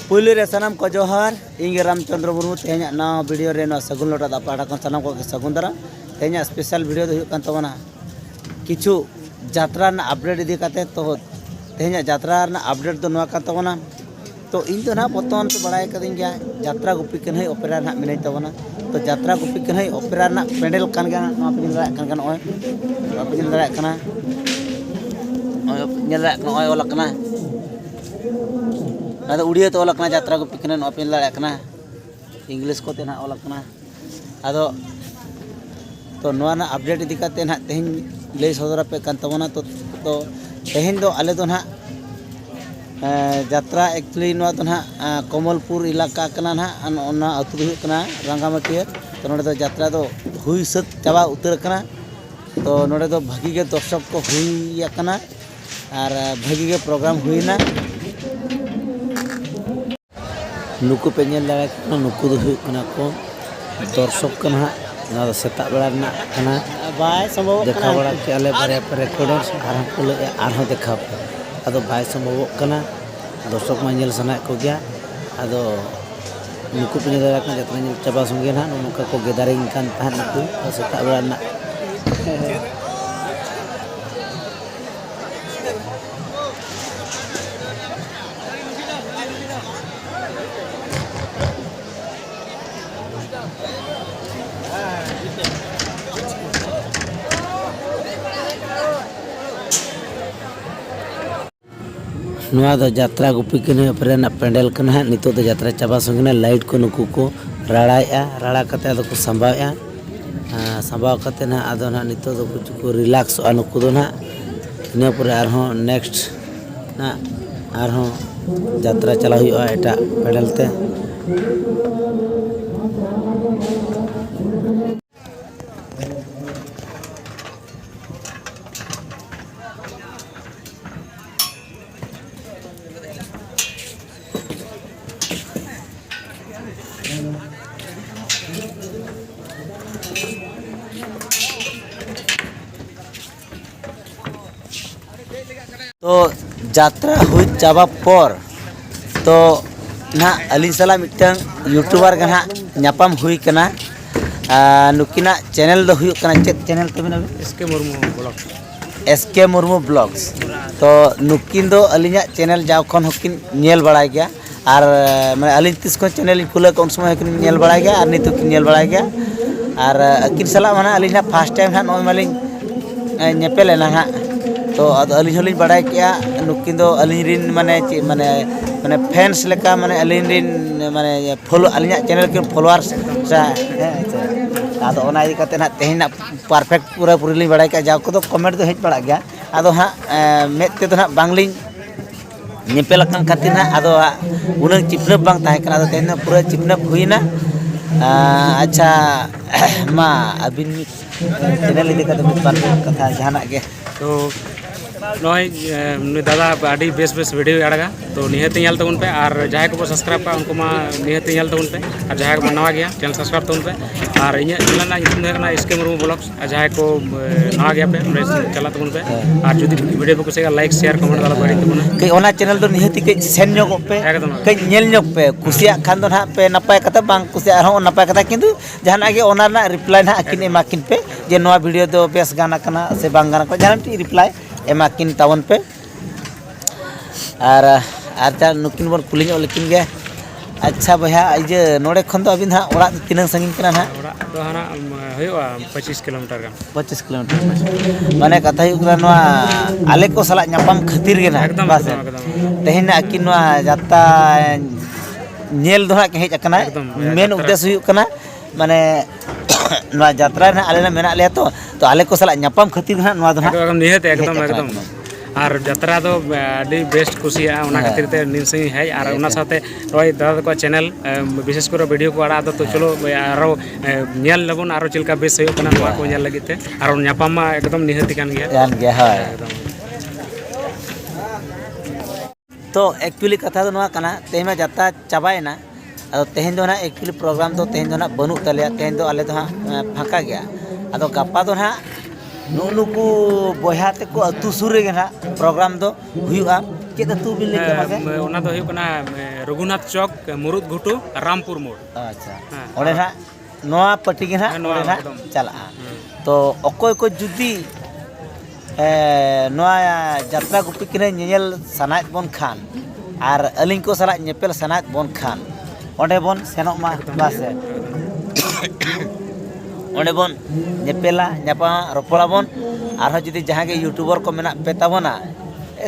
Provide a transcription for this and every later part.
पुलु रे सनम को जोहार इंगे रामचंद्र मुर्मू तेहना ना वीडियो रे ना सगुन लोटा दा पाड़ा कन सनम को सगुन दरा तेहना स्पेशल वीडियो दो हुयुक कान तबना किछु यात्रा ना अपडेट इदी काते तो तेहना यात्रा ना अपडेट दो नवा कान तबना तो इन तो ना पतन तो बड़ाय कदिन गया यात्रा गुपी कन है ओपेरा ना मिनै तबना तो यात्रा गुपी कन है ओपेरा ना पेंडल कान गया ना पे दरा कान कान ओय पे दरा kana ओय nyala ओय ओला kana ada udia to olak na jatra ko pikinan opin la kana english ko tena olak kana ado to noa na update dikate na tehin lay sodora pe kan tamona to tehin do ale do na jatra actually noa to na Komalpur ilaka kana na ona atu hu kana Rangamatiya to node do jatra do hui sat chaba utar kana to node do bhagi ge darshak ko hui yakana ar bhagi ge program huina नुकु पेंजल दाड़ा नुकु दो हुयुक कना को दर्शक कना ना सेता बेड़ा ना कना बाय संभव देखा बड़ा के आले बारे रेकॉर्डर्स आर को आर हो देखा आदो बाय संभव कना दर्शक मंजल सना को गया आदो नुकु पेंजल दाड़ा कना जतना जल चबा संगे ना नुका को गेदारिंग कान तान नुकु सेता बेड़ा ना नुआ दो यात्रा गुपी कने प्रेना पेंडल कना नितो दो यात्रा चाबा संगे लाइट को नुकु को राड़ाया राड़ा कते आदो को संभाया संभाव कते ना आदो ना नितो दो कुछ को रिलैक्स अनुकु दो ना इना पर आरो नेक्स्ट ना आरो यात्रा चला हुआ एटा पेडल ते तो यात्रा हुई चाबा पर तो ना अली सला मिटन यूट्यूबर का ना न्यापाम हुई कना नुकिना चैनल दो हुई कना चेक चैनल तो बिना एसके मुर्मू ब्लॉग्स तो नुकिन दो अलिया चैनल जाओ खन हकिन नेल बड़ाय गया और मैं अली तिस को चैनल खुला को उन समय हकिन नेल बड़ाय गया और नितो किन नेल बड़ाय गया और अकिन सला माना अलिना फर्स्ट टाइम ना नोय मालिन नेपेल ना हा तो अली हलिन बड़ाय किया नुकिन दो अली रिन माने माने माने फैंस लेका माने अली रिन माने फॉलो अलिया चैनल के फॉलोअर्स सा आदो ओना इदी कते ना तेहिना परफेक्ट पूरा पूरी बड़ाय का जाव को तो कमेंट दो हेज पड़ा गया आदो हा मेत ते तो ना बांगलिन नेपेल कन खातिर ना आदो उन चिपनप बांग ताहे कना आदो तेहिना पूरा चिपनप हुईना अच्छा मा अबिन चैनल इदी कते मित बार कथा जहाना के तो नॉय दादा आड़ी बेस बेस वीडियो आड़गा तो निहती नल तबन पे और जहां को सब्सक्राइब का उनको मा निहती नल तबन पे और जहां को नवा गया चैनल सब्सक्राइब तबन पे और इन चैनल ना यूट्यूब ना इसके मुर्मू ब्लॉग्स और जहां को नवा गया पे चला तबन पे और जुदी वीडियो को कुछ लाइक शेयर कमेंट वाला बड़ी तबन कई ओना चैनल तो निहती के सेन ᱧᱚᱜ पे कई नेल ᱧᱚᱜ पे कुसिया खान दो ना पे नपाय कथा बांग कुसिया रहो नपाय कथा किंतु जहां के ओना ना रिप्लाई ना अकिन एमाकिन पे जे नवा वीडियो दो बेस गाना कना से बांग गाना को जहां टी रिप्लाई एमाकिन तावन पे और आरता नुकिन बोन कुलिन लेकिन गे अच्छा भैया इजे नोडे खन तो अबिन हा ओड़ा तिना संगिन कना ना ओड़ा तो हाना होयवा 25 किलोमीटर का 25 किलोमीटर माने कथा हुई कना नवा आले को सला न्यापाम खातिर गे ना एकदम तेहिना अकिन नवा जाता नेल दो ना के हेज कना मेन उद्देश्य हुई कना माने नवा यात्रा ना आले ना मेना ले तो आले को सला न्यापाम खातिर ना नवा दो ना एकदम निहत एकदम और यात्रा तो अभी बेस्ट खुशिया उना खातिर ते निनसई है और उना साथे रोय दादा को चैनल विशेष कर वीडियो को आड़ा तो चलो आरो नेल लबन आरो चिलका बेस होय कना नवा को नेल लगिते और न्यापामा एकदम निहत कान गया है तो एक्चुअली कथा दो नवा कना तेमा जाता चाबायना अदो तेहेन दो ना एक्चुअली प्रोग्राम तो तेहेन दो ना बनु तले तेहेन दो आले तो फाका गया अदो गप्पा दो ना नुकु बया ते को अतु सुर रे ना प्रोग्राम दो हुआ ᱪᱮᱫ ᱟᱹᱛᱩ ᱵᱤᱱ ᱞᱟᱹᱭ ᱠᱮᱫᱟ ᱢᱟᱥᱮ? ᱚᱱᱟ ᱫᱚ ᱦᱩᱭᱩᱜ ᱠᱟᱱᱟ ᱨᱚᱜᱷᱩᱱᱟᱛᱷ ᱪᱚᱠ ᱢᱩᱨᱩᱫ ᱜᱷᱩᱴᱩ ᱨᱟᱢᱯᱩᱨ ᱢᱳᱲ ᱟᱪᱪᱷᱟ ᱚᱸᱰᱮ ᱱᱟᱦᱟᱜ ᱱᱚᱣᱟ ᱯᱟᱴᱤ ᱜᱮ ᱱᱟᱦᱟᱜ ᱱᱚᱰᱮ ᱱᱟᱦᱟᱜ ᱪᱟᱞᱟᱜᱼᱟ ᱛᱚ ᱚᱠᱚᱭ ko ᱡᱩᱫᱤ ᱱᱚᱣᱟ ᱡᱟᱛᱨᱟ ᱜᱩᱯᱤ ᱠᱤᱱᱟᱹ ᱧᱮᱧᱮᱞ ᱥᱟᱱᱟᱭᱮᱫ ᱵᱚᱱ ᱠᱷᱟᱱ ᱟᱨ ᱟᱹᱞᱤᱧ ᱠᱚ ᱥᱟᱞᱟᱜ ᱧᱮᱯᱮᱞ ᱥᱟᱱᱟᱭᱮᱫ ᱵᱚᱱ ᱠᱷᱟᱱ ᱚᱸᱰᱮ ᱵᱚᱱ ᱥᱮᱱᱚᱜ ᱢᱟ ᱵᱟᱥᱮ ᱚᱸᱰᱮ ᱵᱚᱱ ᱧᱮᱯᱮᱞᱟ ᱧᱟᱯᱟᱢᱟ ᱨᱚᱯᱚᱲᱟᱵᱚᱱ ᱟᱨᱦᱚᱸ ᱡᱩᱫᱤ ᱡᱟᱦᱟᱸ ᱜᱮ ᱤᱭᱩᱴᱩᱵᱟᱨ ᱠᱚ ᱢᱮᱱᱟᱜ ᱯᱮ ᱛᱟᱵᱚᱱᱟ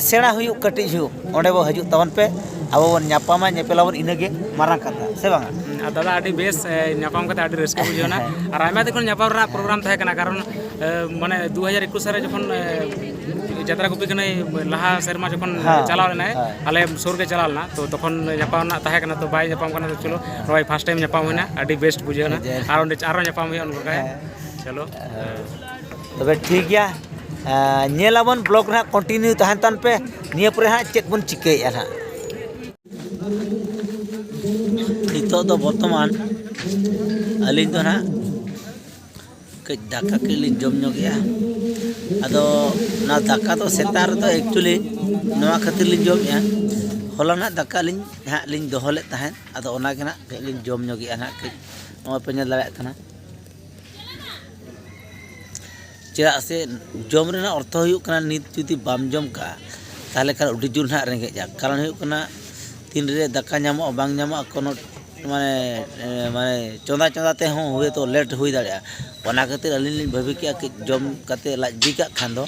ᱥᱮᱬᱟ ᱦᱩᱭᱩᱜ ᱠᱟᱹᱴᱤᱡ ᱦᱩᱭᱩᱜ ᱚᱸᱰᱮ ᱵᱚ ᱦᱤᱡᱩᱜ ᱛᱟᱵᱚᱱ ᱯᱮ ᱟᱵᱚ ᱵᱚᱱ ᱧᱟᱯᱟᱢᱟ ᱧᱮᱯᱮᱞᱟᱵᱚᱱ ᱤᱱᱟᱹᱜᱮ माᱨᱟᱝ ᱠᱟᱛᱷᱟ ᱥᱮ ᱵᱟᱝᱟ? दादा अभी बेस नापाम करते अभी रस्के बुझेना और आयमा दिन नापाम रहा प्रोग्राम था कारण माने 2021 रे जखन यात्रा गुपी कने लहा शर्मा जखन चलाव लेना आले सुर के चलालना तो तखन नापाम ना ताहे कना तो बाय नापाम कना तो चलो नय फर्स्ट टाइम नापाम होना अभी बेस्ट बुझेना और आरो नापाम होय उनका चलो तबे ठीक गया नेलाबन ब्लॉग ना कंटिन्यू तहन तन पे निया परे हा चेक बन चिकेया ना नितो तो वर्तमान अलिन तो ना कई दाका के लिए जम गया अदो ना दाका तो सेतार तो एक्चुअली नवा खातिर लिन जम या होला ना दाका लिन हा लिन दोहले तहन अदो ओना के ना लिन जम गया ना के नवा पेन लड़ाय कना चेदा से जम रेना अर्थ हुयुक कना नित जुदी बाम जम का ताले खान उडी जुर ना रेंगे जा कारण हुयुक कना तीन रे दाका नामो बांग नामो कोनो माने माने चंदा चंदा ते हो हुए तो लेट हुई दाड़िया ओना खातिर अलिन लिन भाबी किया कि जम काते लाज बी का खान दो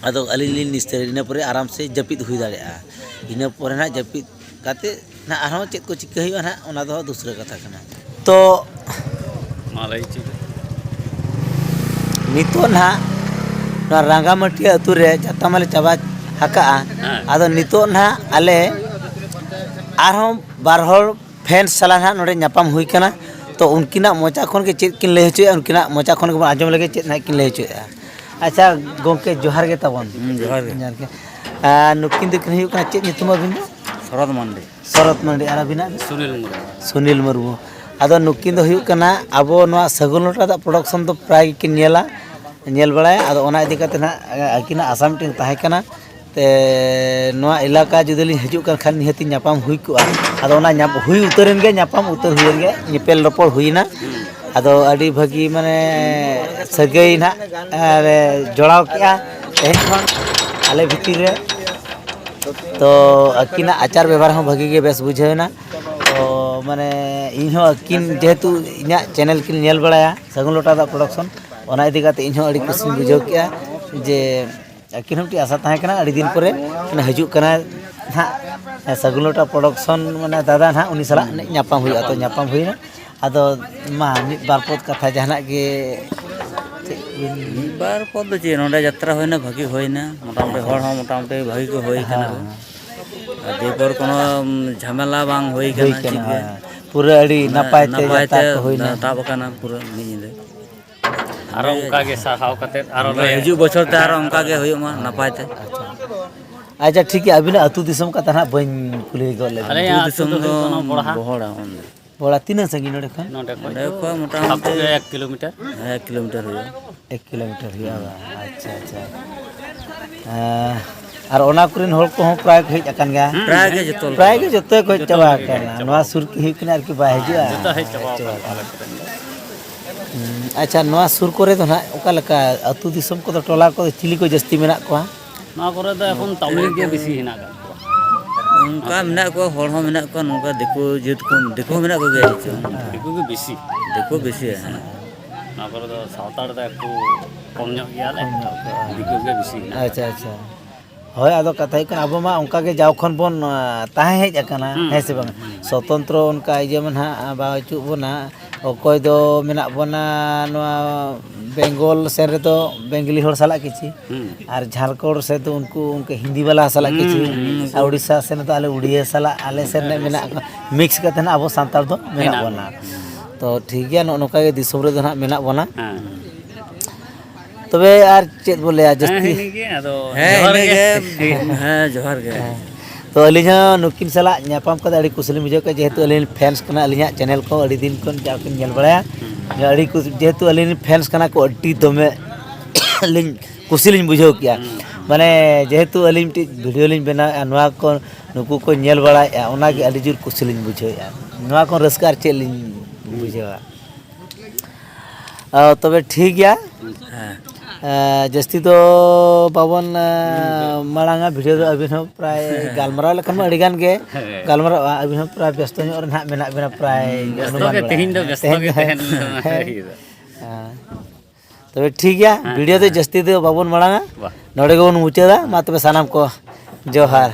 अदो अलिन लिन निस्ते इना परे आराम से जपित हुई दाड़िया इना परे ना जपित काते ना आरो चेत को चिका हुआ ना ओना दो दूसरा कथा कना तो मालाई ची नितो ना रांगामाटी अतु रे जातामाले चाबा हका आदो नितो ना आले आरो बारहर फैंस सला ना नोडे नापाम हुई कना तो उनकिना मोचा खन के चेत किन लय हचुया उनकिना मोचा खन के आजम लगे चेत ना किन लय हचुया अच्छा गोंके जोहार के तबन जोहार के नुकिन दकिन हुई कना चेत नितुम अबिन शरद मंडी आर अबिना सुनील मुर्मू आदो नुकिन दो हुई कना आबो नवा सगुन लोटा दा प्रोडक्शन तो प्राय किन नेला नेल बड़ाय आदो ओना इदी कते ना आकिना आसाम टिंग ताहे कना ते नवा इलाका जुदी लिन हिजुक kan खान निहति नापाम हुई को आदो ओना नाप हुई उतरन गे नापाम उतर हुई गे निपेल रपड़ हुईना आदो अडी भागी माने सगई ना जोड़ाव किया तेहन खन आले भितिर रे तो अकिना आचार व्यवहार हो भागी गे बेस बुझेना तो माने इन हो अकिन जेहेतु इना चैनल किन नेल बड़ाया सगुन लोटा दा प्रोडक्शन ओना इदी काते इन हो अडी खुशी बुझो किया जे अकिन हमटी आशा ताहे कना अडी दिन परे माने हिजुक कना ना सगुन लोटा प्रोडक्शन माने दादा ना उनी सला नापाम हुई तो नापाम हुईना आदो मा मिद बार पद कथा जहाना के बार पद दो जे नोडे यात्रा होइना भागी होइना मोटामुटी हर हो मोटामुटी भागी को होई कना देपर कोनो झमेला बांग होई कना चिके पूरा अडी नपाय ते जाता होइना ताब कना पूरा मिनिले आरो उनका के साहाव कते आरो हिजु बछर ते आरो उनका के होय मा नपाय ते अच्छा ठीक है अभी ना अतु दिसम का तना बन कुली गले अरे अतु दिसम दो बहड़ा बड़ा तीन संगी नोडे खन को मोटामुटी 1 किलोमीटर 1 किलोमीटर हुआ 1 किलोमीटर हुआ अच्छा अच्छा और ओना कुरिन होल को प्राय हेज अकन गा प्राय के जतो को चबा करना नवा सुर की ही किनार की बा हिजुआ जतो है चबा अच्छा नवा सुर करे तो ना ओका लका अतु दिसम को तो टोला को चिली को जस्ती मेना को ना करे तो এখন তামিল के बेसी हिना का उनका मेना को हर हो मेना को नुका देखो जेत को देखो मेना को गे देखो के बेसी देखो बेसी है ना करे तो सावतार दा एकटू कम ᱧᱚᱜ गया ले देखो के बेसी अच्छा अच्छा होय आदो कथा ही अब मा उनका के जाव खन बोन ताहे हेज अकना है से बंग स्वतंत्र उनका जेमन हा बाचु बोना अकोय दो मेना बोना नवा बेंगल से रे तो बेंगली हर साला किछि और झारखंड से तो उनके हिंदी वाला साला किछि उड़ीसा से तो आले उड़िया साला आले से ने मेना मिक्स करते ना अब सांतार दो मेना बोना तो ठीक है नोका के दिसम रे दो ना मेना बोना तबे यार चेत बोले जस्ती जोहार गे तो अलिहा नुकिन सला नापाम कदा अड़ी कुशली बुझे के जेहेतु अलिन फैंस कना अलिहा चैनल को अड़ी दिन कोन जाकिन नेल बड़ाया अड़ी कुछ जेहेतु अलिन फैंस कना को अड्डी दमे लिन कुशली बुझो किया माने जेहेतु अली मिट्टी वीडियो लिंग बनाया नवा को नुकु को नेल बड़ाया ओनागे अली जुर कुछ लिंग बुझेया नवा को रस्कार चे लिंग बुझेवा तबे ठीक गया जस्ती तो बाबन मांगा वीडियो अभी प्राय गालमरा लेकिन अड़ीगान के गालमरा अभी प्राय व्यस्त और ना मेना बिना प्राय तबे ठीक गया वीडियो तो जस्ती तो बाबन मांगा नोड़े को मुचादा मा तबे सानाम को जोहार